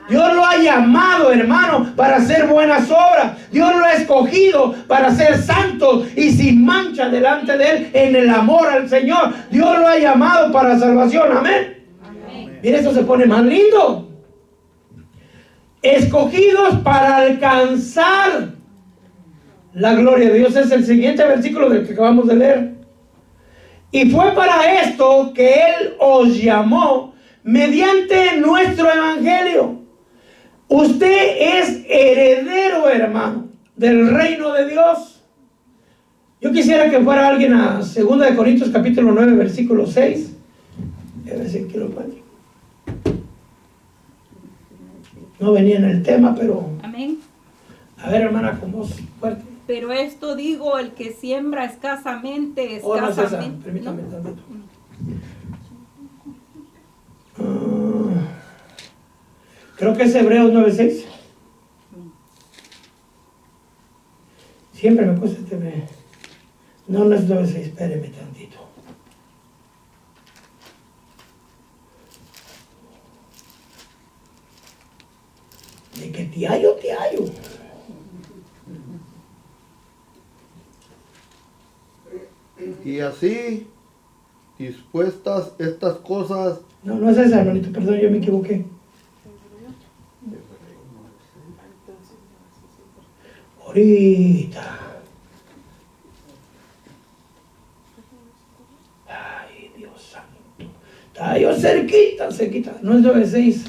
Dios lo ha llamado, hermano, para hacer buenas obras. Dios lo ha escogido para ser santos y sin mancha delante de Él en el amor al Señor. Dios lo ha llamado para salvación. Amén. Amén. Mire, eso se pone más lindo. Escogidos para alcanzar la gloria de Dios. Es el siguiente versículo del que acabamos de leer. Y fue para esto que Él os llamó mediante nuestro evangelio. Usted es heredero, hermano, del reino de Dios. Yo quisiera que fuera alguien a 2 de Corintios capítulo 9, versículo 6. A ver si aquí lo encuentro. No venía en el tema, pero... Amén. A ver, hermana, con voz fuerte. Pero esto digo, el que siembra escasamente, Oh, no es esa. escasamente. Permítame ¿no? tantito. Creo que es Hebreos 9:6. Siempre me cuesta No, no es 9:6, espéreme tantito. De que te hallo. Y así, dispuestas estas cosas. No, no es esa, hermanito, perdón, yo me equivoqué. Ahorita. Ay, Dios santo. Está yo cerquita. No es 9:6.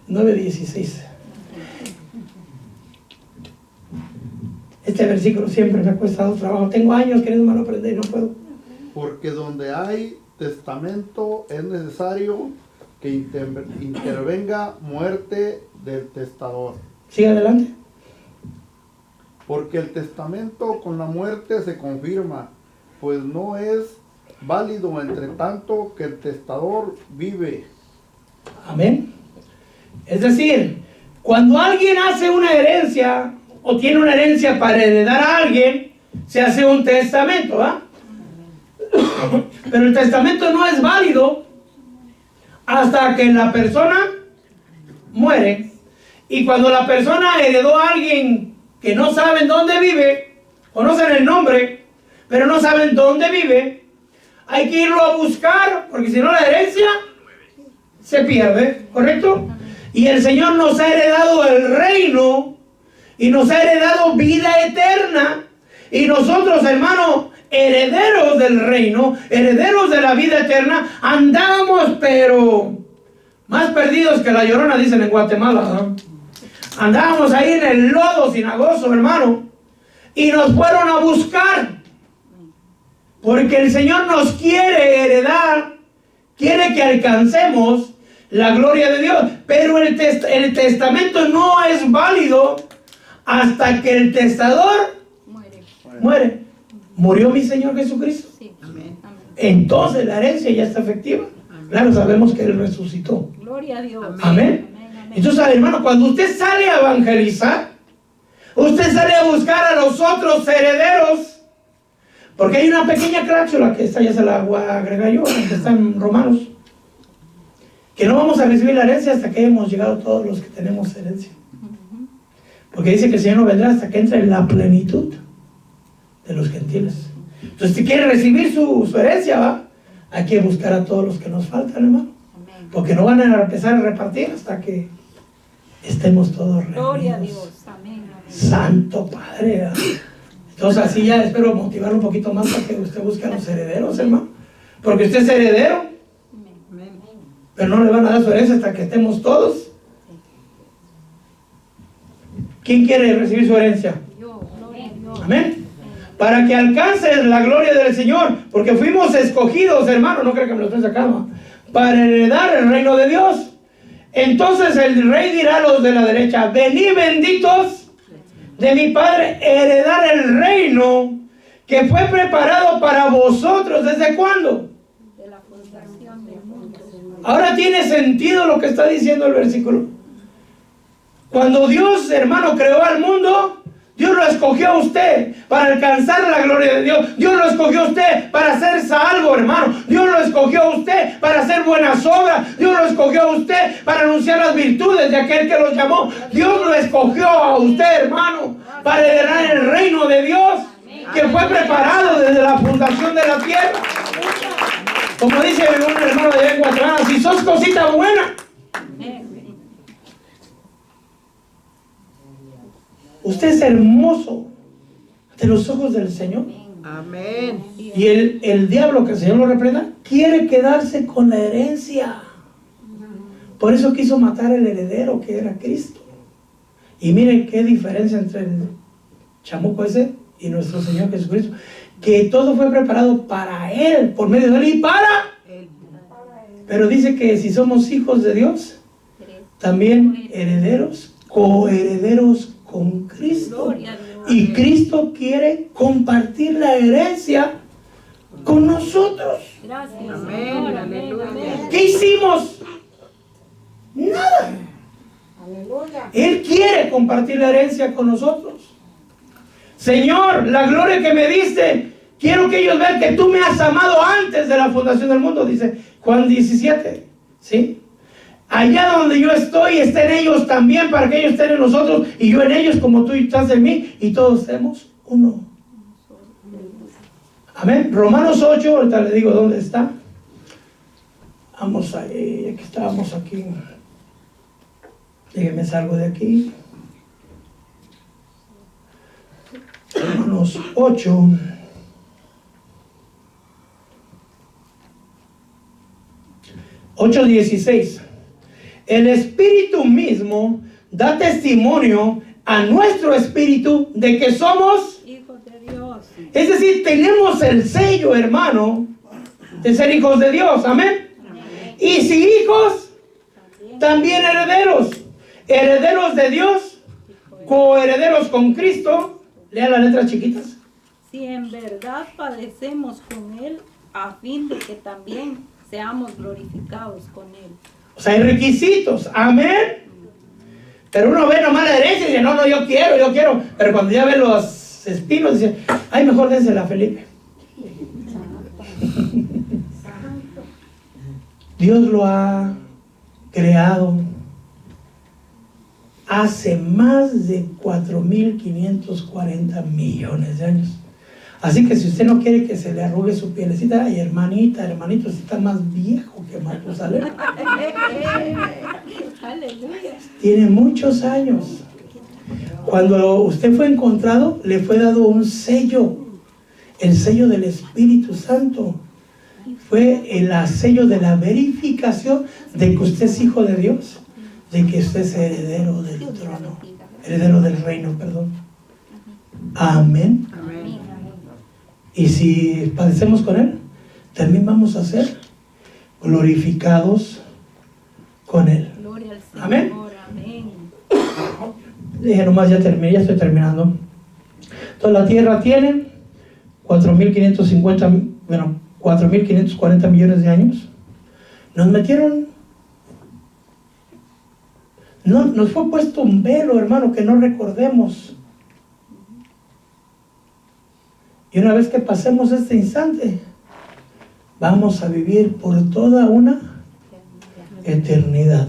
9:16. Este versículo siempre me ha costado trabajo. Tengo años queriendo mal aprender y no puedo. Porque donde hay testamento es necesario que intervenga muerte del testador. Sigue adelante. Porque el testamento con la muerte se confirma, pues no es válido entre tanto que el testador vive. Amén. Es decir, cuando alguien hace una herencia o tiene una herencia para heredar a alguien, se hace un testamento, ¿ah? Pero el testamento no es válido hasta que la persona muere. Y cuando la persona heredó a alguien que no saben dónde vive, conocen el nombre, pero no saben dónde vive, hay que irlo a buscar, porque si no la herencia se pierde, ¿correcto? Y el Señor nos ha heredado el reino y nos ha heredado vida eterna. Y nosotros, hermano, herederos del reino, herederos de la vida eterna, andábamos pero más perdidos que la Llorona, dicen en Guatemala, ¿no? Andábamos ahí en el lodo cenagoso, hermano, y nos fueron a buscar, porque el Señor nos quiere heredar, quiere que alcancemos la gloria de Dios, pero el testamento no es válido hasta que el testador muere. ¿Murió mi Señor Jesucristo? Sí. Amén. Amén. Entonces la herencia ya está efectiva. Claro, sabemos que Él resucitó. Gloria a Dios. Amén. Amén. Amén. Entonces, hermano, cuando usted sale a evangelizar, usted sale a buscar a los otros herederos, porque hay una pequeña cláusula que esta ya se la voy a agregar yo, que está en Romanos, que no vamos a recibir la herencia hasta que hayamos llegado todos los que tenemos herencia. Porque dice que el Señor no vendrá hasta que entre en la plenitud de los gentiles. Entonces, si quiere recibir su herencia, ¿va? Hay que buscar a todos los que nos faltan, hermano. Amén. Porque no van a empezar a repartir hasta que estemos todos reunidos. Gloria a Dios. Amén. Amén. Santo Padre, ¿verdad? Entonces así ya espero motivarlo un poquito más para que usted busque a los herederos, hermano. Porque usted es heredero, Amén. pero no le van a dar su herencia hasta que estemos todos. ¿Quién quiere recibir su herencia? Yo, gloria a Dios. Amén. Para que alcances la gloria del Señor, porque fuimos escogidos, hermano, no creo que me lo estés sacando, para heredar el reino de Dios. Entonces el rey dirá a los de la derecha: venid benditos de mi Padre, heredar el reino que fue preparado para vosotros. ¿Desde cuándo? De la fundación del mundo. Ahora tiene sentido lo que está diciendo el versículo. Cuando Dios, hermano, creó al mundo, Dios lo escogió a usted para alcanzar la gloria de Dios. Dios lo escogió a usted para ser salvo, hermano. Dios lo escogió a usted para hacer buenas obras. Dios lo escogió a usted para anunciar las virtudes de aquel que los llamó. Dios lo escogió a usted, hermano, para heredar el reino de Dios, que fue preparado desde la fundación de la tierra. Como dice un hermano de Guatemala, si sos cosita buena, usted es hermoso ante los ojos del Señor. Amén. Y el diablo, que el Señor lo reprenda, quiere quedarse con la herencia. Por eso quiso matar al heredero, que era Cristo. Y miren qué diferencia entre el chamuco ese y nuestro Señor Jesucristo. Que todo fue preparado para Él, por medio de Él y para Él. Pero dice que si somos hijos de Dios, también herederos, coherederos con Cristo. Gloria a Dios. Y Cristo quiere compartir la herencia con nosotros. Gracias. Amén, Señor. aleluya. Amén. ¿Qué hicimos? Nada. Él quiere compartir la herencia con nosotros. Señor, la gloria que me diste, quiero que ellos vean que tú me has amado antes de la fundación del mundo, dice Juan 17. ¿Sí? Allá donde yo estoy, estén ellos también, para que ellos estén en nosotros y yo en ellos, como tú estás en mí, y todos seamos uno. Amén. Romanos 8, ahorita le digo dónde está. Vamos ahí, aquí estábamos aquí. Déjenme salgo de aquí. Romanos 8. (8:16) El Espíritu mismo da testimonio a nuestro espíritu de que somos, Hijos de Dios. es decir, tenemos el sello, hermano, de ser hijos de Dios. Amén. Y si hijos, también herederos, herederos de Dios, coherederos con Cristo. Lea las letras chiquitas. Si en verdad padecemos con Él, a fin de que también seamos glorificados con Él. O sea, hay requisitos. Amén. Pero uno ve nomás la herencia y dice, no, yo quiero. Pero cuando ya ve los espinos, dice, ay, mejor désela a Felipe. Dios lo ha creado hace más de 4.540 millones de años. Así que si usted no quiere que se le arrugue su pielecita, ay, hermanita, hermanito, usted está más viejo que Matusalén. Aleluya. Tiene muchos años. Cuando usted fue encontrado, le fue dado un sello, el sello del Espíritu Santo. Fue el sello de la verificación de que usted es hijo de Dios, de que usted es heredero del trono, heredero del reino, perdón. Amén. Amén. Y si padecemos con Él, también vamos a ser glorificados con Él. Gloria al Señor. Amén. Amén. Dije nomás, ya terminé, ya estoy terminando. Entonces la tierra tiene 4.540 millones de años. Nos metieron, no, nos fue puesto un velo, hermano, que no recordemos. Y una vez que pasemos este instante, vamos a vivir por toda una eternidad.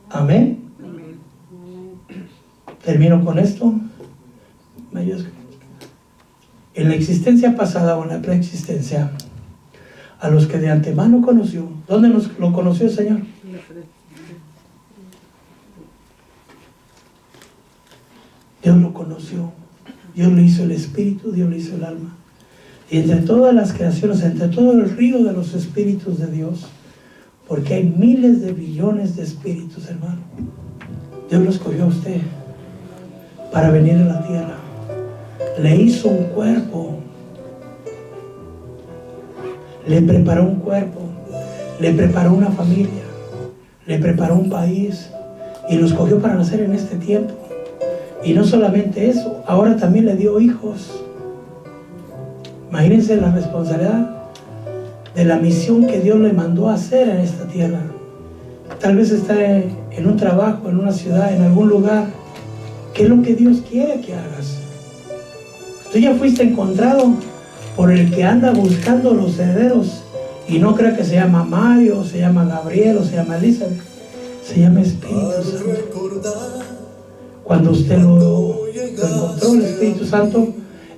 Amén. Termino con esto. ¿Me ayudas? En la existencia pasada o en la preexistencia, a los que de antemano conoció. ¿Dónde lo conoció el Señor? Dios lo conoció. Dios le hizo el espíritu, Dios le hizo el alma. Y entre todas las creaciones, entre todo el río de los espíritus de Dios, porque hay miles de billones de espíritus, hermano, Dios lo escogió a usted para venir a la tierra. Le hizo un cuerpo, le preparó un cuerpo, le preparó una familia, le preparó un país y lo escogió para nacer en este tiempo. Y no solamente eso, ahora también le dio hijos. Imagínense la responsabilidad de la misión que Dios le mandó a hacer en esta tierra. Tal vez está en un trabajo, en una ciudad, en algún lugar. ¿Qué es lo que Dios quiere que hagas? Tú ya fuiste encontrado por el que anda buscando los herederos. Y no creo que se llama Mario, se llama Gabriel o se llama Elizabeth. Se llama Espíritu Santo. Cuando usted lo encontró, el Espíritu Santo,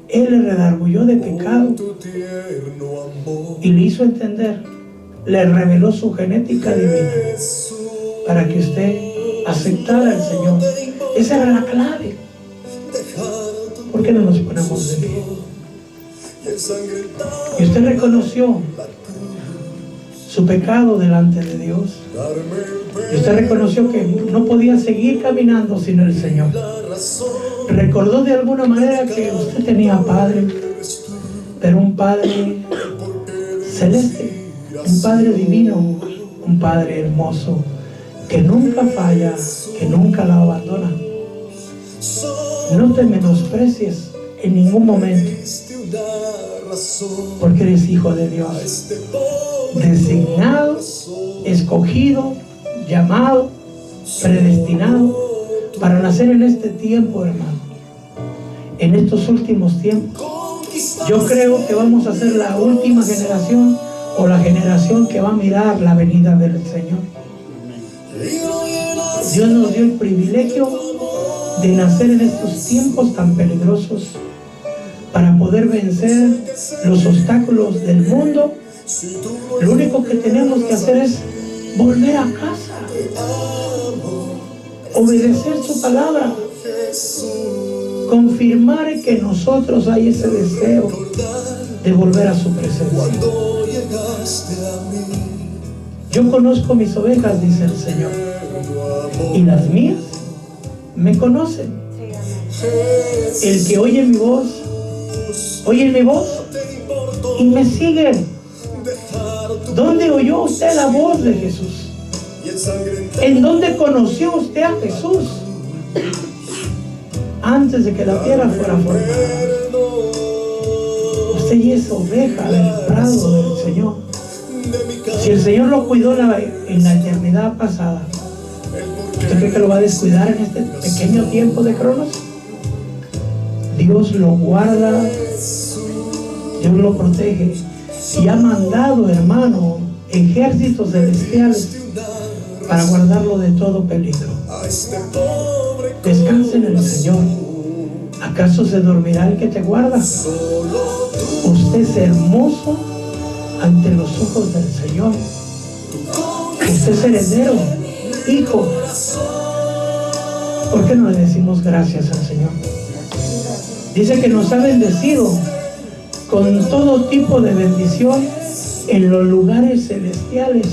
Él le redarguyó de pecado y le hizo entender, le reveló su genética divina para que usted aceptara al Señor. Esa era la clave. ¿Por qué no nos ponemos de pie? Y usted reconoció su pecado delante de Dios. Y usted reconoció que no podía seguir caminando sin el Señor. Recordó de alguna manera que usted tenía Padre, pero un Padre celeste, un Padre divino, un Padre hermoso, que nunca falla, que nunca la abandona. No te menosprecies en ningún momento, porque eres hijo de Dios, designado, escogido, llamado, predestinado para nacer en este tiempo, hermano. En estos últimos tiempos, yo creo que vamos a ser la última generación o la generación que va a mirar la venida del Señor. Dios nos dio el privilegio de nacer en estos tiempos tan peligrosos para poder vencer los obstáculos del mundo. Lo único que tenemos que hacer es volver a casa, obedecer su palabra, confirmar que en nosotros hay ese deseo de volver a su presencia. Yo conozco mis ovejas, dice el Señor, y las mías me conocen. El que oye mi voz y me sigue. ¿Dónde oyó usted la voz de Jesús? ¿En dónde conoció usted a Jesús? Antes de que la tierra fuera formada. Usted ya es oveja del prado del Señor. Si el Señor lo cuidó en la eternidad pasada, ¿usted cree que lo va a descuidar en este pequeño tiempo de Cronos? Dios lo guarda, Dios lo protege y ha mandado, hermano, ejércitos celestiales para guardarlo de todo peligro. Descanse en el Señor, ¿Acaso se dormirá el que te guarda? Usted es hermoso ante los ojos del Señor. Usted es heredero, hijo. ¿Por qué no le decimos gracias al Señor? Dice que nos ha bendecido con todo tipo de bendición en los lugares celestiales.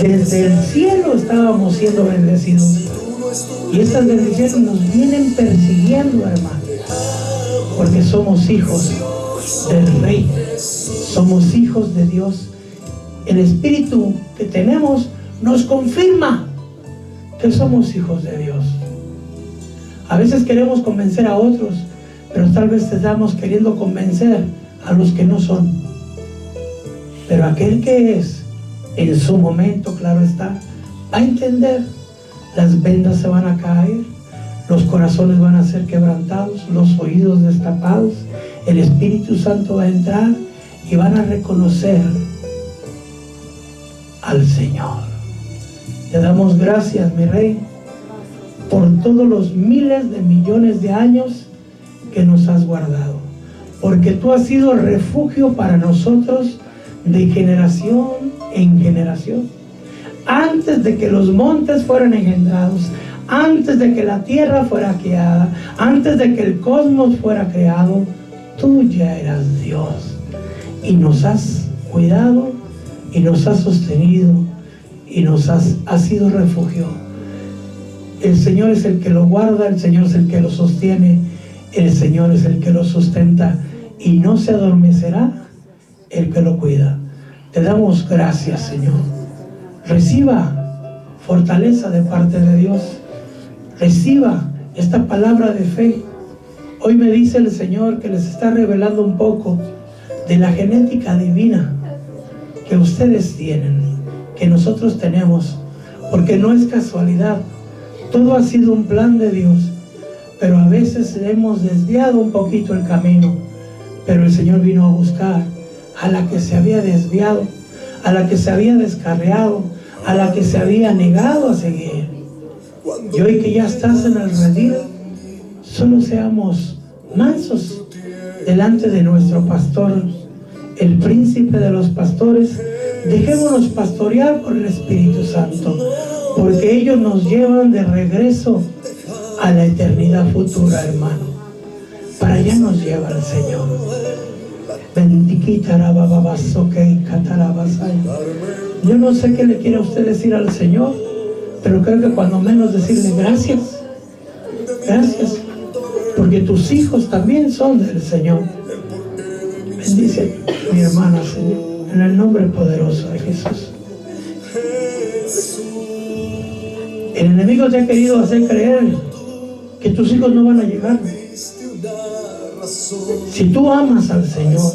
Desde el cielo estábamos siendo bendecidos. Y estas bendiciones nos vienen persiguiendo, hermano. Porque somos hijos del Rey. Somos hijos de Dios. El Espíritu que tenemos nos confirma que somos hijos de Dios. A veces queremos convencer a otros, pero tal vez estamos queriendo convencer a los que no son. Pero aquel que es, en su momento, claro está, va a entender. Las vendas se van a caer, los corazones van a ser quebrantados, los oídos destapados, el Espíritu Santo va a entrar y van a reconocer al Señor. Te damos gracias, mi Rey, por todos los miles de millones de años que nos has guardado, porque tú has sido refugio para nosotros de generación en generación. Antes de que los montes fueran engendrados, antes de que la tierra fuera creada, antes de que el cosmos fuera creado, tú ya eras Dios y nos has cuidado y nos has sostenido y nos has sido refugio. El Señor es el que lo guarda, el Señor es el que lo sostiene, el Señor es el que lo sustenta y no se adormecerá el que lo cuida. Te damos gracias, Señor. Reciba fortaleza de parte de Dios. Reciba esta palabra de fe. Hoy me dice el Señor que les está revelando un poco de la genética divina que ustedes tienen, que nosotros tenemos, porque no es casualidad. Todo ha sido un plan de Dios, pero a veces hemos desviado un poquito el camino. Pero el Señor vino a buscar a la que se había desviado, a la que se había descarriado, a la que se había negado a seguir. Y hoy que ya estás en el redil, solo seamos mansos delante de nuestro pastor, el príncipe de los pastores. Dejémonos pastorear por el Espíritu Santo, porque ellos nos llevan de regreso a la eternidad futura, hermano. Para allá nos lleva el Señor. Yo no sé qué le quiere usted decir al Señor, pero creo que cuando menos decirle gracias. Gracias, porque tus hijos también son del Señor. Bendice mi hermana, Señor, en el nombre poderoso de Jesús. El enemigo te ha querido hacer creer que tus hijos no van a llegar. Si tú amas al Señor,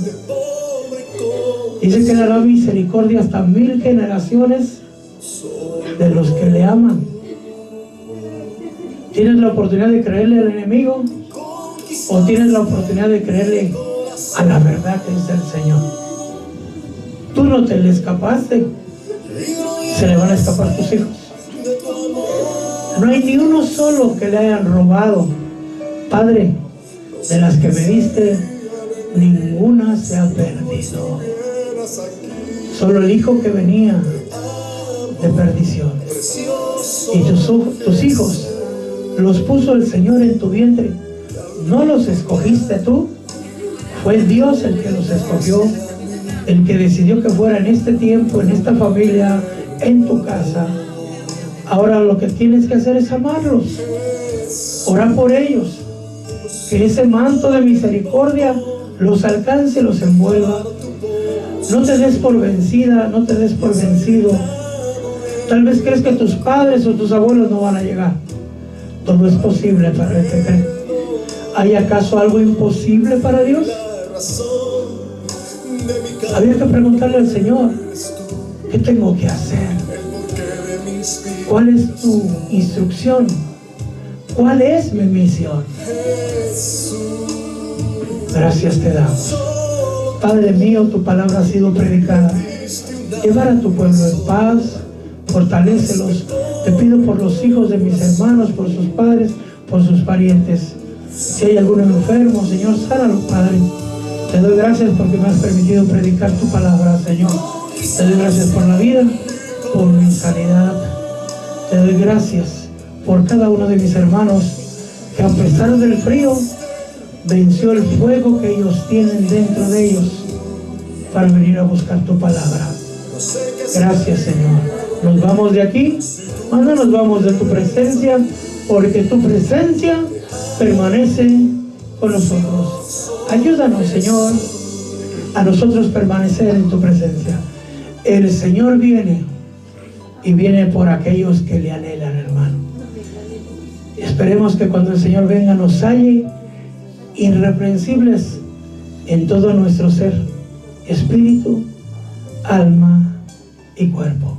dice que le dará misericordia hasta 1000 generaciones de los que le aman. ¿Tienes la oportunidad de creerle al enemigo? ¿O tienes la oportunidad de creerle a la verdad que es el Señor? Tú no te le escapaste, se le van a escapar tus hijos. No hay ni uno solo que le hayan robado. Padre, de las que me diste, ninguna se ha perdido. Solo el hijo que venía de perdición. Y tus hijos los puso el Señor en tu vientre. No los escogiste tú, fue Dios el que los escogió, el que decidió que fuera en este tiempo, en esta familia, en tu casa. Ahora lo que tienes que hacer es amarlos, orar por ellos, que ese manto de misericordia los alcance y los envuelva. No te des por vencida, no te des por vencido. Tal vez crees que tus padres o tus abuelos no van a llegar. Todo es posible para el que cree. ¿Hay acaso algo imposible para Dios? Había que preguntarle al Señor, ¿qué tengo que hacer? ¿Cuál es tu instrucción? ¿Cuál es mi misión? Gracias te damos. Padre mío, tu palabra ha sido predicada. Llevar a tu pueblo en paz, fortalécelos. Te pido por los hijos de mis hermanos, por sus padres, por sus parientes. Si hay algún enfermo, Señor, sánalo, Padre. Te doy gracias porque me has permitido predicar tu palabra, Señor. Te doy gracias por la vida, por mi sanidad. Te doy gracias por cada uno de mis hermanos que, a pesar del frío, venció el fuego que ellos tienen dentro de ellos para venir a buscar tu palabra. Gracias, Señor. Nos vamos de aquí, mas no nos vamos de tu presencia, porque tu presencia permanece con nosotros. Ayúdanos, Señor, a nosotros permanecer en tu presencia. El Señor viene, y viene por aquellos que le anhelan, hermano. Esperemos que cuando el Señor venga nos halle irreprensibles en todo nuestro ser, espíritu, alma y cuerpo.